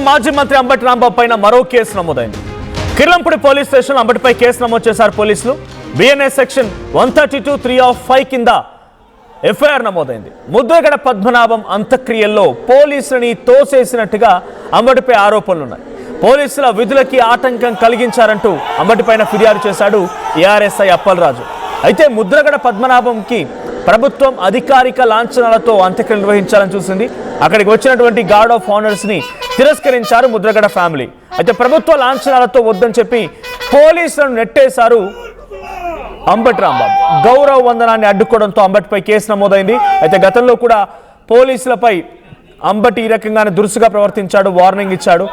మాజీ మంత్రి అంబటి రాంబాబు పైన మరో కేసు నమోదైంది. కిర్లంపూడి పోలీస్ స్టేషన్ అంబటిపై కేసు నమోదు చేశారు పోలీసులు. బిఎన్ఎస్ సెక్షన్ 132(3)(5) కింద ఎఫ్ఐఆర్ నమోదైంది. ముద్రగడ పద్మనాభం అంత్యక్రియల్లో పోలీసులని తోసేసినట్టుగా అంబటిపై ఆరోపణలున్నాయి. పోలీసుల విధులకి ఆటంకం కలిగించారంటూ అంబటిపైన ఫిర్యాదు చేశాడు ఏఆర్ఎస్ఐ అప్పలరాజు. అయితే ముద్రగడ పద్మనాభంకి ప్రభుత్వం అధికారిక లాంఛనాలతో అంత్యక్రియలు నిర్వహించాలని చూసింది. అక్కడికి వచ్చినటువంటి గార్డ్ ఆఫ్ ఆనర్స్ ని తిరస్కరించారు ముద్రగడ ఫ్యామిలీ. అయితే ప్రభుత్వ లాంఛనాలతో వద్దని చెప్పి పోలీసులను నెట్టేశారు అంబటి రాంబాబు. గౌరవ వందనాన్ని అడ్డుకోవడంతో అంబటిపై కేసు నమోదైంది. అయితే గతంలో కూడా పోలీసులపై అంబటి ఈ రకంగానే దురుసుగా ప్రవర్తించాడు, వార్నింగ్ ఇచ్చాడు.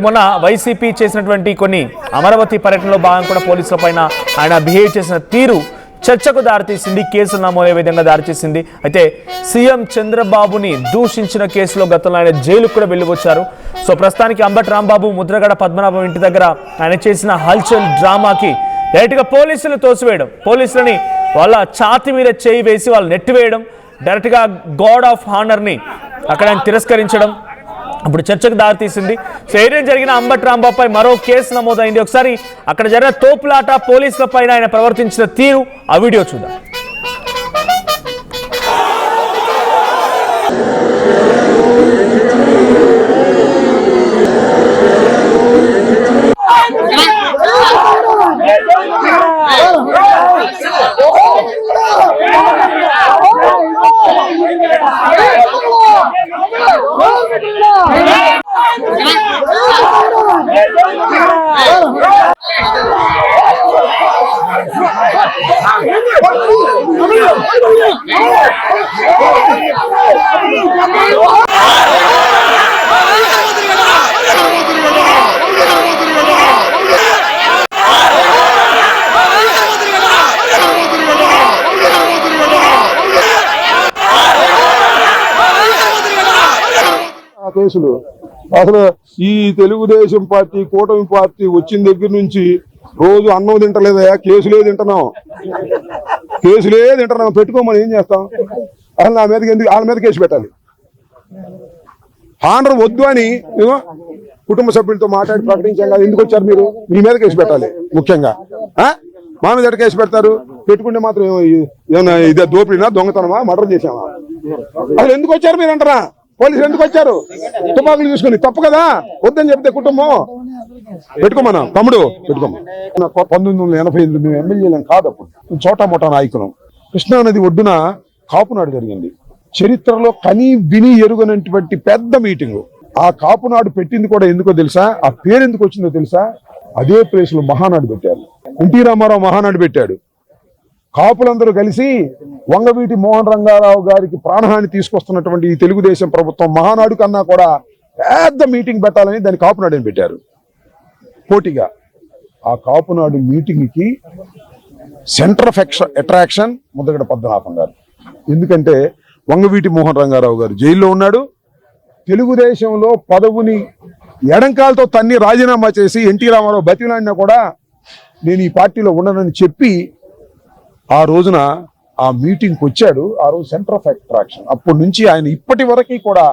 మొన్న వైసీపీ చేసినటువంటి కొన్ని అమరావతి పర్యటనలో భాగంగా కూడా పోలీసుల పైన ఆయన బిహేవ్ చేసిన తీరు చర్చకు దారితీసింది, కేసులు నమోదయ్యే విధంగా దారితీసింది. అయితే సీఎం చంద్రబాబుని దూషించిన కేసులో గతంలో ఆయన జైలుకు కూడా వెళ్ళివచ్చారు. సో ప్రస్తుతానికి అంబటి రాంబాబు ముద్రగడ పద్మనాభం ఇంటి దగ్గర ఆయన చేసిన హల్చల్ డ్రామాకి డైరెక్ట్గా పోలీసులు తోసివేయడం, పోలీసులని వాళ్ళ ఛాతి మీద చేయి వేసి వాళ్ళు నెట్టివేయడం, డైరెక్ట్గా గార్డ్ ఆఫ్ ఆనర్ని అక్కడ ఆయన తిరస్కరించడం ఇప్పుడు చర్చకు దారితీసింది. సో ఏదైనా జరిగిన అంబటి రాంబాబుపై మరో కేసు నమోదైంది. ఒకసారి అక్కడ జరిగిన తోపులాట, పోలీసుల పైన ఆయన ప్రవర్తించిన తీరు ఆ వీడియో చూద్దాం. కేసులు అసలు ఈ తెలుగుదేశం పార్టీ, కూటమి పార్టీ వచ్చిన దగ్గర నుంచి రోజు అన్నం తింటలేదయా, కేసులే తింటున్నాం, పెట్టుకోమని ఏం చేస్తాం? అసలు నా మీదకి ఎందుకు వాళ్ళ మీద కేసు పెట్టాలి? ఆనర్ వద్దు అని కుటుంబ సభ్యులతో మాట్లాడి ప్రకటించాం కదా, ఎందుకు వచ్చారు మీరు? మీ మీద కేసు పెట్టాలి. ముఖ్యంగా మా మీద కేసు పెడతారు. పెట్టుకుంటే మాత్రం ఏమన్నా ఇదే దోపిడీనా, దొంగతనమా, మర్డర్ చేసామా? అసలు ఎందుకు వచ్చారు మీరు అంటారా? పోలీసులు ఎందుకు వచ్చారు? తుపాకులు తీసుకుని తప్పు కదా, వద్దని చెప్తే కుటుంబం పెట్టుకోమన్నా, తమ్ముడు పెట్టుకోమా. 1988 మేము ఎమ్మెల్యేలం కాదు, అప్పుడు చోటా మోటా నాయకులం. కృష్ణానది ఒడ్డున కాపునాడు జరిగింది. చరిత్రలో కనీ విని ఎరుగనటువంటి పెద్ద మీటింగు. ఆ కాపునాడు పెట్టింది కూడా ఎందుకో తెలుసా? ఆ పేరు ఎందుకు వచ్చిందో తెలుసా? అదే ప్లేస్ లో మహానాడు పెట్టారు. ఎన్టీ రామారావు మహానాడు పెట్టాడు. కాపులందరూ కలిసి వంగవీటి మోహన్ రంగారావు గారికి ప్రాణహాని తీసుకొస్తున్నటువంటి ఈ తెలుగుదేశం ప్రభుత్వం మహానాడు కన్నా కూడా పెద్ద మీటింగ్ పెట్టాలని దాన్ని కాపునాడు అని పెట్టారు పోటీగా. ఆ కాపునాడు మీటింగ్ కి centre of attraction Mudragada Padmanabham గారు. ఎందుకంటే వంగవీటి మోహన్ రంగారావు గారు జైల్లో ఉన్నాడు. తెలుగుదేశంలో పదవుని ఎడంకాలతో తన్ని రాజీనామా చేసి ఎన్టీ రామారావు బతిలాడినా కూడా నేను ఈ పార్టీలో ఉండనని చెప్పి ఆ రోజున ఆ మీటింగ్కి వచ్చాడు. ఆ రోజు సెంటర్ ఆఫ్ అట్రాక్షన్. అప్పటి నుంచి ఆయన ఇప్పటి వరకు కూడా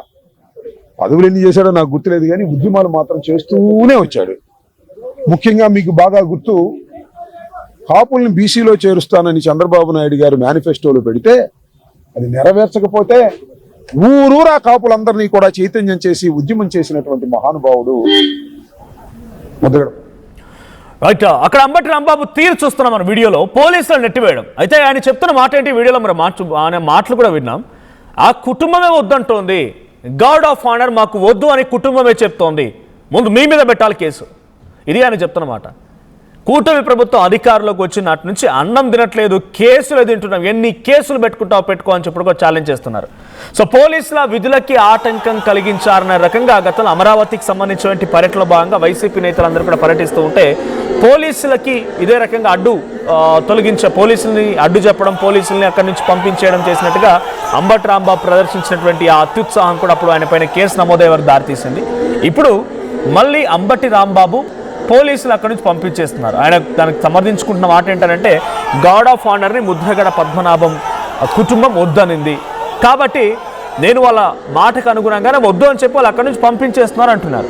పదవులు ఎన్ని చేశాడో నాకు గుర్తులేదు, కానీ ఉద్యమాలు మాత్రం చేస్తూనే వచ్చాడు. ముఖ్యంగా మీకు బాగా గుర్తు, కాపుల్ని బీసీలో చేరుస్తానని చంద్రబాబు నాయుడు గారు మేనిఫెస్టోలో పెడితే అది నెరవేర్చకపోతే ఊరూరా కాపులందరినీ కూడా చైతన్యం చేసి ఉద్యమం చేసినటువంటి మహానుభావుడు ముద్రగడ. రైట్, అక్కడ అంబటి రాంబాబు తీరు చూస్తున్నాం మన వీడియోలో, పోలీసులు నెట్టివేయడం. అయితే ఆయన చెప్తున్న మాట ఏంటి వీడియోలో మరి ఆయన మాటలు కూడా విన్నాం. ఆ కుటుంబమే వద్దంటోంది, గార్డ్ ఆఫ్ ఆనర్ మాకు వద్దు అని కుటుంబమే చెప్తోంది, ముందు మీ మీద పెట్టాలి కేసు, ఇది ఆయన చెప్తున్న మాట. కూటమి ప్రభుత్వం అధికారంలోకి వచ్చి నాటి నుంచి అన్నం తినట్లేదు, కేసులు తింటున్నాం, ఎన్ని కేసులు పెట్టుకో అని చెప్పి ఛాలెంజ్ చేస్తున్నారు. సో పోలీసుల విధులకి ఆటంకం కలిగించారనే రకంగా గతంలో అమరావతికి సంబంధించినటువంటి పర్యటనలో భాగంగా వైసీపీ నేతలందరూ కూడా పర్యటిస్తూ ఉంటే పోలీసులకి ఇదే రకంగా పోలీసుల్ని అడ్డు చెప్పడం, పోలీసుల్ని అక్కడి నుంచి పంపించేయడం చేసినట్టుగా అంబటి రాంబాబు ప్రదర్శించినటువంటి ఆ అత్యుత్సాహం కూడా అప్పుడు ఆయన పైన కేసు నమోదయ్యే వరకు దారితీసింది. ఇప్పుడు మళ్ళీ అంబటి రాంబాబు పోలీసులు అక్కడి నుంచి పంపించేస్తున్నారు. ఆయన దానికి సమర్థించుకుంటున్న మాట ఏంటంటే గార్డ్ ఆఫ్ ఆనర్ని ముద్రగడ పద్మనాభం కుటుంబం వద్దనింది కాబట్టి నేను వాళ్ళ మాటకు అనుగుణంగానే వద్దు అని చెప్పి వాళ్ళు అక్కడి నుంచి పంపించేస్తున్నారు అంటున్నారు.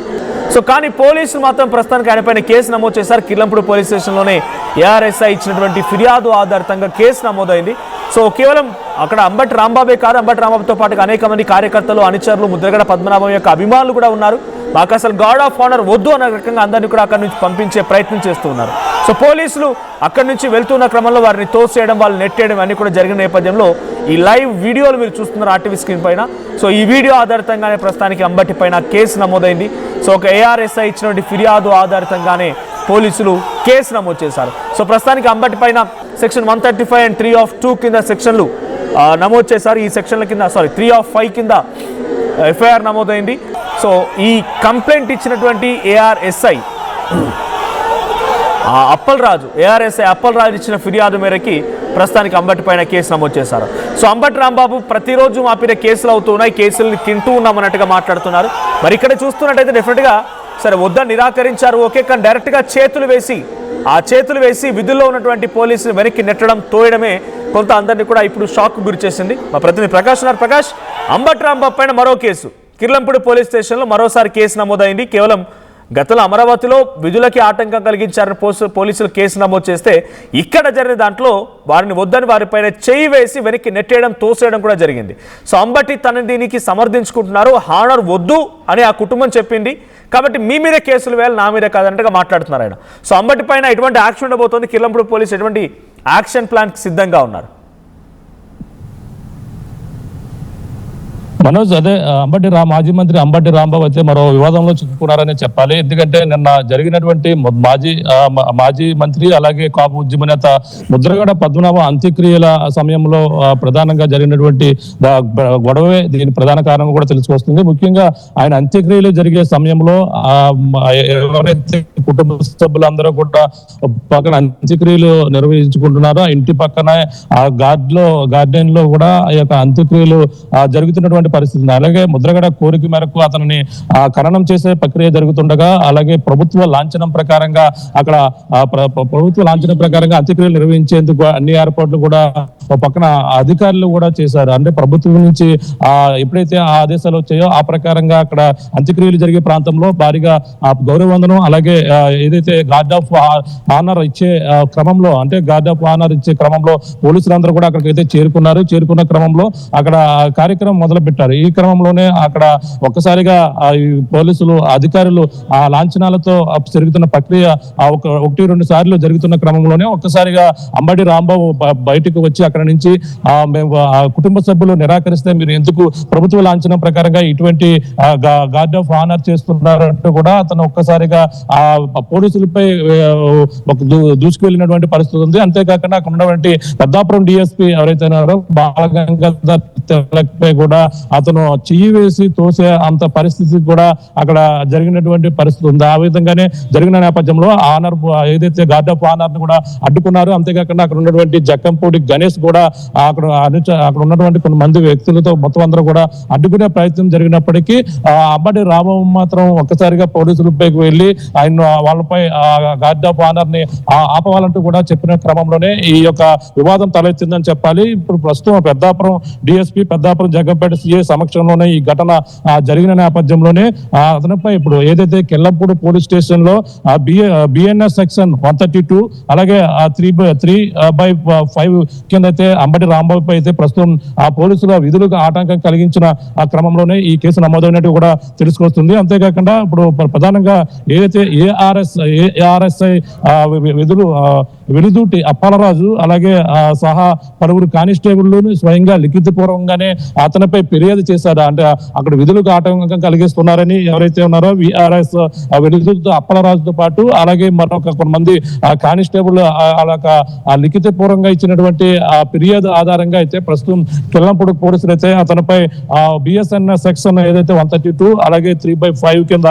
సో కానీ పోలీసులు మాత్రం ప్రస్తుతానికి ఆయన పైన కేసు నమోదు చేశారు. కిర్లంపూడి పోలీస్ స్టేషన్లోనే ఏఆర్ఎస్ఐ ఇచ్చినటువంటి ఫిర్యాదు ఆధారితంగా కేసు నమోదైంది. సో కేవలం అక్కడ అంబటి రాంబాబే కాదు, అంబటి రాంబాబుతో పాటుగా అనేక మంది కార్యకర్తలు, అనుచరులు, ముద్రగడ పద్మనాభం యొక్క అభిమానులు కూడా ఉన్నారు. మాకు అసలు గార్డ్ ఆఫ్ ఆనర్ వద్దు అనే రకంగా అందరినీ కూడా అక్కడి నుంచి పంపించే ప్రయత్నం చేస్తూ ఉన్నారు. సో పోలీసులు అక్కడి నుంచి వెళ్తున్న క్రమంలో వారిని తోసేయడం, వాళ్ళు నెట్టేయడం అన్నీ కూడా జరిగిన నేపథ్యంలో ఈ లైవ్ వీడియోలు మీరు చూస్తున్నారు ఆర్టీవీ స్క్రీన్ పైన. సో ఈ వీడియో ఆధారితంగానే ప్రస్తుతానికి అంబటి పైన కేసు నమోదైంది. సో ఒక ఏఆర్ఎస్ఐ ఇచ్చినటువంటి ఫిర్యాదు ఆధారితంగానే పోలీసులు కేసు నమోదు చేశారు. సో ప్రస్తుతానికి అంబటి పైన సెక్షన్ 135 and 3(2) కింద సెక్షన్లు నమోదు చేశారు. ఈ సెక్షన్ల కింద 3(5) కింద ఎఫ్ఐఆర్ నమోదైంది. సో ఈ కంప్లైంట్ ఇచ్చినటువంటి ఏఆర్ఎస్ఐ అప్పలరాజు, ఏఆర్ఎస్ఐ అప్పలరాజు ఇచ్చిన ఫిర్యాదు మేరకి ప్రస్తుతానికి అంబటి పైన కేసు నమోదు చేశారు. సో అంబటి రాంబాబు ప్రతిరోజు మా పైన కేసులు అవుతున్నాయి, కేసులు తింటూ ఉన్నామన్నట్టుగా మాట్లాడుతున్నారు. మరి ఇక్కడ చూస్తున్నట్టయితే డెఫినెట్గా సరే వద్దని నిరాకరించారు, ఓకే, కానీ డైరెక్ట్గా చేతులు వేసి విధుల్లో ఉన్నటువంటి పోలీసులు వెనక్కి నెట్టడం, తోయడమే కొంత అందరినీ కూడా ఇప్పుడు షాక్ గురి చేసింది. మా ప్రతినిధి ప్రకాష్ ఉన్నారు. ప్రకాష్, అంబటి రాంబాబు పైన మరో కేసు కిర్లంపూడి పోలీస్ స్టేషన్లో మరోసారి కేసు నమోదైంది. కేవలం గతంలో అమరావతిలో విధులకి ఆటంకం కలిగించారని పోలీసులు కేసు నమోదు చేస్తే ఇక్కడ జరిగిన దాంట్లో వారిని వద్దని వారిపైన చేయి వేసి వెనక్కి నెట్టేయడం, తోసేయడం కూడా జరిగింది. సో అంబటి తన దీనికి సమర్థించుకుంటున్నారు. హానర్ వద్దు అని ఆ కుటుంబం చెప్పింది కాబట్టి మీ మీద కేసులు వేయాలి, నా మీద కాదన్నట్టుగా మాట్లాడుతున్నారు ఆయన. సో అంబటి పైన ఎటువంటి యాక్షన్ ఉండబోతోంది? కిర్లంపూడి పోలీసు ఎటువంటి యాక్షన్ ప్లాన్కి సిద్ధంగా ఉన్నారు? మనోజ్, అదే మాజీ మంత్రి అంబటి రాంబాబు అయితే మరో వివాదంలో చిక్కుకున్నారని చెప్పాలి. ఎందుకంటే నిన్న జరిగినటువంటి మాజీ మంత్రి అలాగే కాపు ఉద్యమ నేత ముద్రగడ పద్మనాభ అంత్యక్రియల సమయంలో ప్రధానంగా జరిగినటువంటి గొడవే దీని ప్రధాన కారణం కూడా తెలుసుకొస్తుంది. ముఖ్యంగా ఆయన అంత్యక్రియలు జరిగే సమయంలో ఎవరైతే కుటుంబ సభ్యులందరూ కూడా పక్కన అంత్యక్రియలు నిర్వహించుకుంటున్నారో ఇంటి పక్కన ఆ గార్డెన్ లో కూడా ఆ యొక్క అంత్యక్రియలు జరుగుతున్నటువంటి పరిస్థితి. అలాగే ముద్రగడ కోరిక మేరకు అతనిని ఖననం చేసే ప్రక్రియ జరుగుతుండగా, అలాగే ప్రభుత్వ లాంఛనం ప్రకారంగా అక్కడ అంత్యక్రియలు నిర్వహించేందుకు అన్ని ఏర్పాట్లు కూడా పక్కన అధికారులు కూడా చేశారు. అంటే ప్రభుత్వం నుంచి ఎప్పుడైతే ఆ ఆదేశాలు వచ్చాయో ఆ ప్రకారంగా అక్కడ అంత్యక్రియలు జరిగే ప్రాంతంలో భారీగా గౌరవవందనం, అలాగే ఏదైతే గార్డ్ ఆఫ్ ఆనర్ ఇచ్చే క్రమంలో పోలీసులందరూ కూడా అక్కడికైతే చేరుకున్న క్రమంలో అక్కడ కార్యక్రమం మొదలు పెట్టారు. ఈ క్రమంలోనే అక్కడ ఒక్కసారిగా పోలీసులు అధికారులు ఆ లాంఛనాలతో జరుగుతున్న ప్రక్రియ 1-2 సార్లు జరుగుతున్న క్రమంలోనే ఒక్కసారిగా అంబటి రాంబాబు బయటకు వచ్చి అక్కడ నుంచి మేము కుటుంబ సభ్యులు నిరాకరిస్తే మీరు ఎందుకు ప్రభుత్వ లాంఛనం ప్రకారంగా ఇటువంటి గార్డ్ ఆఫ్ ఆనర్ చేస్తున్నారంటూ కూడా అతను ఒక్కసారిగా ఆ పోలీసులపై దూసుకువెళ్ళినటువంటి పరిస్థితి ఉంది. అంతేకాకుండా అక్కడ ఉన్నటువంటి పెద్దాపురం డిఎస్పీ ఎవరైతే ఉన్నారో బాలగంగాధర్ తిలక్పై కూడా అతను చెయ్యి వేసి తోసే అంత పరిస్థితి కూడా అక్కడ జరిగినటువంటి పరిస్థితి ఉంది. ఆ విధంగానే జరిగిన నేపథ్యంలో ఆనర్ ఏదైతే గార్డ్ ఆఫ్ ఆనర్ ని కూడా అడ్డుకున్నారు. అంతేకాకుండా అక్కడ ఉన్నటువంటి జక్కంపూడి గణేష్ కూడా అక్కడ ఉన్నటువంటి కొంతమంది వ్యక్తులతో మొత్తం అందరూ కూడా అడ్డుకునే ప్రయత్నం జరిగినప్పటికీ అంబటి రాంబాబు మాత్రం ఒక్కసారిగా పోలీసులపైకి వెళ్ళి ఆయన వాళ్ళపై గార్డ్ ఆఫ్ ఆనర్ ని ఆపవాలంటూ కూడా చెప్పిన క్రమంలోనే ఈ యొక్క వివాదం తలెత్తిందని చెప్పాలి. ఇప్పుడు ప్రస్తుతం పెద్దాపురం డిఎస్పీ, పెద్దాపురం జగ్గంపేట సిఐ సమక్షంలోనే ఈ ఘటన జరిగిన నేపథ్యంలోనే అతనిపై ఇప్పుడు ఏదైతే కిర్లంపూడి పోలీస్ స్టేషన్ లో బిఎన్ఎస్ సెక్షన్ 132 అలాగే 3/5 కింద అయితే అంబటి రాంబాబుపై అయితే ప్రస్తుతం ఆ పోలీసుల విధులకు ఆటంకం కలిగించిన ఆ క్రమంలోనే ఈ కేసు నమోదైనట్టు కూడా తెలుసుకొస్తుంది. అంతేకాకుండా ఇప్పుడు ప్రధానంగా ఏదైతే ఏఆర్ఎస్ఐ వెలుదూటి అప్పలరాజు అలాగే సహా పలువురు కానిస్టేబుల్ స్వయంగా లిఖితపూర్వకంగానే అతనిపై ఫిర్యాదు చేశారు. అంటే అక్కడ విధులకు ఆటంకం కలిగిస్తున్నారని ఎవరైతే ఉన్నారో విఆర్ఎస్ వెలుదూటి అప్పలరాజుతో పాటు అలాగే మరొక కొంతమంది కానిస్టేబుల్ లిఖితపూర్వకంగా ఇచ్చినటువంటి ఆ ఫిర్యాదు ఆధారంగా అయితే ప్రస్తుతం కిర్లంపూడి పోలీసులు అయితే అతనిపై బిఎస్ఎన్ఎస్ సెక్షన్ ఏదైతే 132 అలాగే 3/5 కింద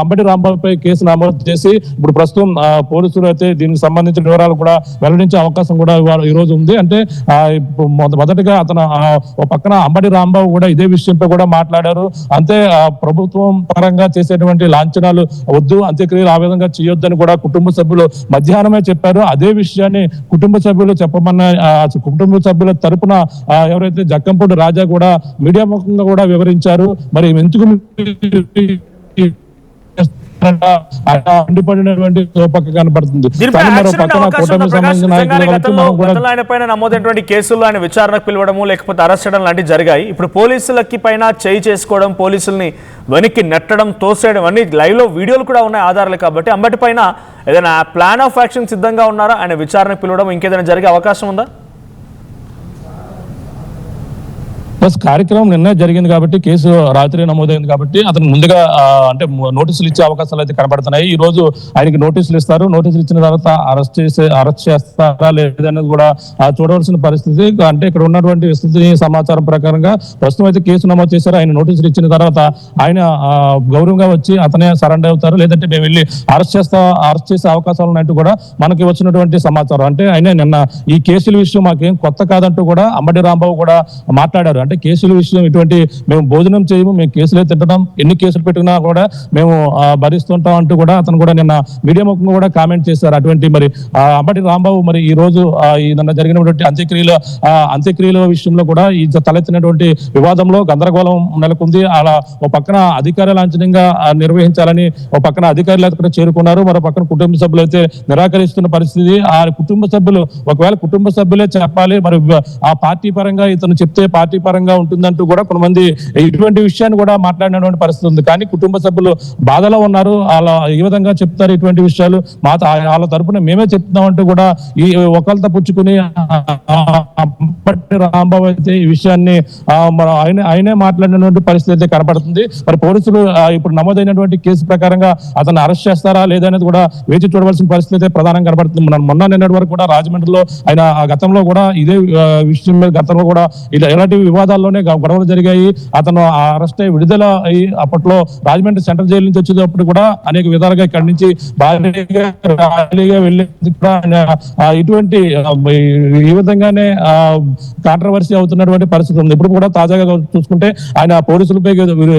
అంబటి రాంబాబుపై కేసు నమోదు చేసి ఇప్పుడు ప్రస్తుతం పోలీసులు అయితే దీనికి సంబంధించిన వివరాలు కూడా వెల్లడించే అవకాశం కూడా ఈ రోజు ఉంది. అంటే మొదటగా అతను పక్కన అంబటి రాంబాబు కూడా ఇదే విషయంపై కూడా మాట్లాడారు. అంతే ప్రభుత్వం పరంగా చేసేటువంటి లాంఛనాలు వద్దు, అంత్యక్రియలు ఆ విధంగా చేయొద్దని కూడా కుటుంబ సభ్యులు మధ్యాహ్నమే చెప్పారు. అదే విషయాన్ని కుటుంబ సభ్యులు చెప్పమన్న కుటుంబ సభ్యుల తరపున ఎవరైతే జక్కంపూడి రాజా కూడా మీడియా ముఖంగా కూడా వివరించారు. మరి ఎందుకు అండిపడినటువంటి సోపక్క కనబడుతుంది. ఆయన పైన నమోదైనటువంటి కేసుల్లో ఆయన విచారణకు పిలవడము లేకపోతే అరెస్ట్ చేయడం లాంటివి జరిగాయి. ఇప్పుడు పోలీసులకి పైన చేయి చేసుకోవడం, పోలీసుల్ని వెనక్కి నెట్టడం, తోసేయడం అన్ని లైవ్ లో వీడియోలు కూడా ఉన్నాయి ఆధారాలు. కాబట్టి అంబటి పైన ఏదైనా ప్లాన్ ఆఫ్ యాక్షన్ సిద్ధంగా ఉన్నారా? ఆయన విచారణకు పిలవడం ఇంకేదైనా జరిగే అవకాశం ఉందా? కార్యక్రమం నిన్న జరిగింది కాబట్టి కేసు రాత్రి నమోదైంది కాబట్టి అతను ముందుగా అంటే నోటీసులు ఇచ్చే అవకాశాలు అయితే కనబడుతున్నాయి. ఈ రోజు ఆయనకి నోటీసులు ఇస్తారు. నోటీసులు ఇచ్చిన తర్వాత అరెస్ట్ చేస్తారా లేదనేది కూడా చూడవలసిన పరిస్థితి. అంటే ఇక్కడ ఉన్నటువంటి విస్తృత సమాచారం ప్రకారంగా ప్రస్తుతం అయితే కేసు నమోదు చేశారు. ఆయన నోటీసులు ఇచ్చిన తర్వాత ఆయన గౌరవంగా వచ్చి అతనే సరెండర్ అవుతారు, లేదంటే మేము వెళ్ళి అరెస్ట్ చేసే అవకాశాలు ఉన్నట్టు కూడా మనకి వచ్చినటువంటి సమాచారం. అంటే ఆయన నిన్న ఈ కేసుల విషయం మాకేం కొత్త కాదంటూ కూడా అంబటి రాంబాబు కూడా మాట్లాడారు. అంటే కేసుల విషయం ఇటువంటి మేము భోజనం చేయము, మేము కేసులే తింటున్నాం, ఎన్ని కేసులు పెట్టినా కూడా మేము భరిస్తుంటాం అంటూ కూడా అతను కూడా నిన్న మీడియా ముఖంగా కూడా కామెంట్ చేశారు. అటువంటి మరి అంబటి రాంబాబు మరి ఈ రోజు నిన్న జరిగినటువంటి అంత్యక్రియల విషయంలో కూడా ఈ తలెత్తినటువంటి వివాదంలో గందరగోళం నెలకొంది. అలా ఓ పక్కన అధికార లాంఛనంగా నిర్వహించాలని ఓ పక్కన అధికారులు అయితే చేరుకున్నారు, మరో పక్కన కుటుంబ సభ్యులు అయితే నిరాకరిస్తున్న పరిస్థితి. ఆ కుటుంబ సభ్యులు ఒకవేళ కుటుంబ సభ్యులే చెప్పాలి, మరి ఆ పార్టీ పరంగా ఇతను చెప్తే పార్టీ పరంగా ఉంటుందంటూ కూడా కొంతమంది ఇటువంటి విషయాన్ని కూడా మాట్లాడినటువంటి పరిస్థితి ఉంది. కానీ కుటుంబ సభ్యులు బాధలో ఉన్నారు, అలా ఈ విధంగా చెప్తారు ఇటువంటి విషయాలు వాళ్ళ తరపున మేమే చెప్తున్నామంటూ కూడా ఈ ఒకళ్ళతో పుచ్చుకుని రాంబాబు అయితే ఈ విషయాన్ని ఆయనే మాట్లాడినటువంటి పరిస్థితి అయితే కనపడుతుంది. మరి పోలీసులు ఇప్పుడు నమోదైనటువంటి కేసు ప్రకారంగా అతను అరెస్ట్ చేస్తారా లేదనేది కూడా వేచి చూడవలసిన పరిస్థితి అయితే ప్రధానంగా కనపడుతుంది. మొన్న నిన్నటి వరకు కూడా రాజమండ్రిలో ఆయన గతంలో కూడా ఇదే విషయం మీద గతంలో కూడా ఎలాంటి వివాదాల్లోనే గొడవలు జరిగాయి. అతను అరెస్ట్ అయ్యి విడుదల అయ్యి అప్పట్లో రాజమండ్రి సెంట్రల్ జైలు నుంచి వచ్చేటప్పుడు కూడా అనేక విధాలుగా ఇక్కడి నుంచి ర్యాలీగా వెళ్ళేది కూడా ఇటువంటి ఈ విధంగానే కాంట్రవర్సీ అవుతున్నటువంటి పరిస్థితి ఉంది. ఇప్పుడు కూడా తాజాగా చూసుకుంటే ఆయన పోలీసులపై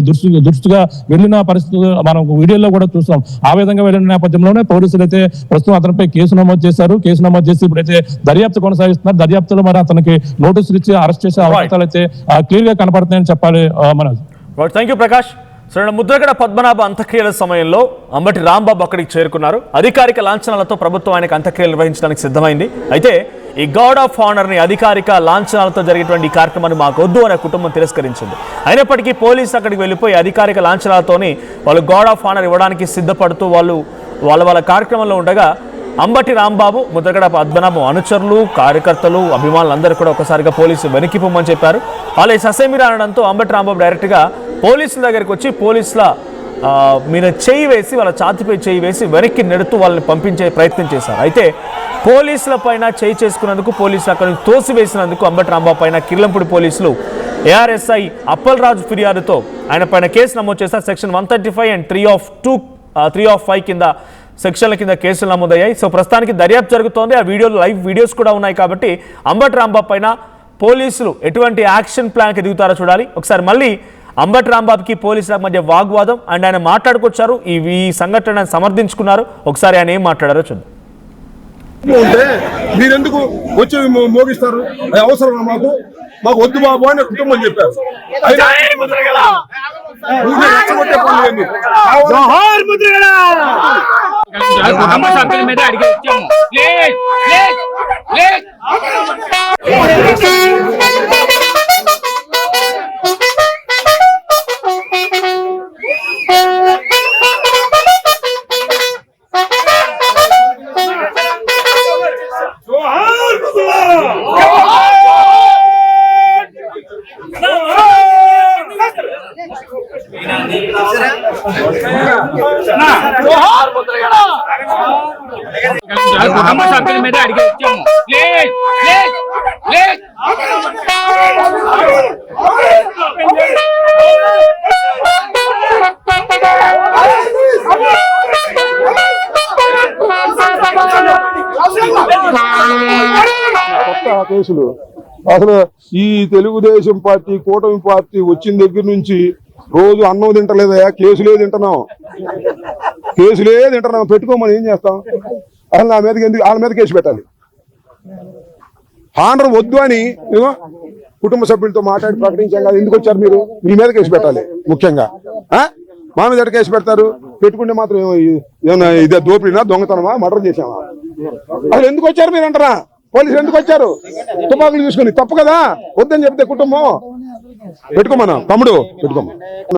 దురుస్తుగా వెళ్ళిన పరిస్థితి మనం వీడియోలో కూడా చూస్తాం. ఆ విధంగా వెళ్ళిన నేపథ్యంలోనే పోలీసులు అయితే ప్రస్తుతం అతనిపై కేసు నమోదు చేశారు. కేసు నమోదు చేసి ఇప్పుడైతే దర్యాప్తు కొనసాగిస్తున్నారు. దర్యాప్తులో మరి అతనికి నోటీసులు ఇచ్చి అరెస్ట్ చేసే అవకాశాలు అయితే క్లియర్ గా కనపడుతున్నాయని చెప్పాలి. Manoj, thank you Prakash. సరే, ముద్రగడ పద్మనాభ అంత్యక్రియల సమయంలో అంబటి రాంబాబు అక్కడికి చేరుకున్నారు. అధికారిక లాంఛనాలతో ప్రభుత్వం ఆయనకు అంత్యక్రియలు నిర్వహించడానికి సిద్ధమైంది. అయితే ఈ గార్డ్ ఆఫ్ ఆనర్ ని అధికారిక లాంఛనాలతో జరిగేటువంటి ఈ కార్యక్రమాన్ని మాకు వద్దు అనే కుటుంబం తిరస్కరించింది. అయినప్పటికీ పోలీసు అక్కడికి వెళ్ళిపోయి అధికారిక లాంఛనాలతోని వాళ్ళు గార్డ్ ఆఫ్ ఆనర్ ఇవ్వడానికి సిద్ధపడుతూ వాళ్ళ కార్యక్రమంలో ఉండగా అంబటి రాంబాబు, ముద్రగడ పద్మనాభం అనుచరులు, కార్యకర్తలు, అభిమానులందరూ కూడా ఒకసారిగా పోలీసు వెనక్కి పొమ్మని చెప్పారు. వాళ్ళు ససేమిరా అనడంతో అంబటి రాంబాబు డైరెక్ట్గా పోలీసుల దగ్గరికి వచ్చి పోలీసుల మీద చేయి వేసి వాళ్ళ ఛాతీపై చేయి వేసి వెనక్కి నెడుతూ వాళ్ళని పంపించే ప్రయత్నం చేశారు. అయితే పోలీసుల పైన చేయి చేసుకున్నందుకు, పోలీసులు అక్కడి నుంచి తోసివేసినందుకు అంబటి రాంబాబు పైన కిర్లంపూడి పోలీసులు ఏఆర్ఎస్ఐ అప్పల్ రాజు ఫిర్యాదుతో ఆయన పైన కేసు నమోదు చేశారు. సెక్షన్ 135 and 3 of 5 కింద సెక్షన్ల కింద కేసులు నమోదయ్యాయి. సో ప్రస్తుతానికి దర్యాప్తు జరుగుతోంది. ఆ లైవ్ వీడియోస్ కూడా ఉన్నాయి. కాబట్టి అంబటి రాంబాబు పైన పోలీసులు ఎటువంటి యాక్షన్ ప్లాన్కి దిగుతారో చూడాలి. ఒకసారి మళ్ళీ అంబటి రాంబాబుకి పోలీసుల మధ్య వాగ్వాదం అండ్ ఆయన మాట్లాడుకొచ్చారు, ఈ సంఘటన సమర్థించుకున్నారు. ఒకసారి ఆయన ఏం మాట్లాడారో చూద్దాం. ఉంటే మీరెందుకు వచ్చి మోగిస్తారు? అవసరం మాకు వద్దు బాబు అని కుటుంబం చెప్పారు. మీద అడిగి వచ్చాము. కుటుంబ సభ్యుల మీద అడిగి వచ్చాము. కేసులు. అసలు ఈ తెలుగుదేశం పార్టీ కూటమి పార్టీ వచ్చిన దగ్గర నుంచి రోజు అన్నం తింటలేదయా, కేసులే తింటున్నాం, పెట్టుకోమని ఏం చేస్తాం? అసలు నా మీదకి ఎందుకు వాళ్ళ మీద కేసు పెట్టాలి? ఆనర్ వద్దు అని కుటుంబ సభ్యులతో మాట్లాడి ప్రకటించాం కదా, ఎందుకు వచ్చారు మీరు? మీ మీద కేసు పెట్టాలి ముఖ్యంగా. మా మీద ఎట్లా కేసు పెడతారు? పెట్టుకుంటే మాత్రం ఏమన్నా ఇదే దోపిడీనా, దొంగతనమా, మర్డర్ చేసామా? అసలు ఎందుకు వచ్చారు మీరు అంటారా? పోలీసులు ఎందుకు వచ్చారు? తుపాకులు తీసుకుని తప్పు కదా, వద్దని చెప్తే కుటుంబం పెట్టుకోమన్నా, తమ్ముడు పెట్టుకోమా.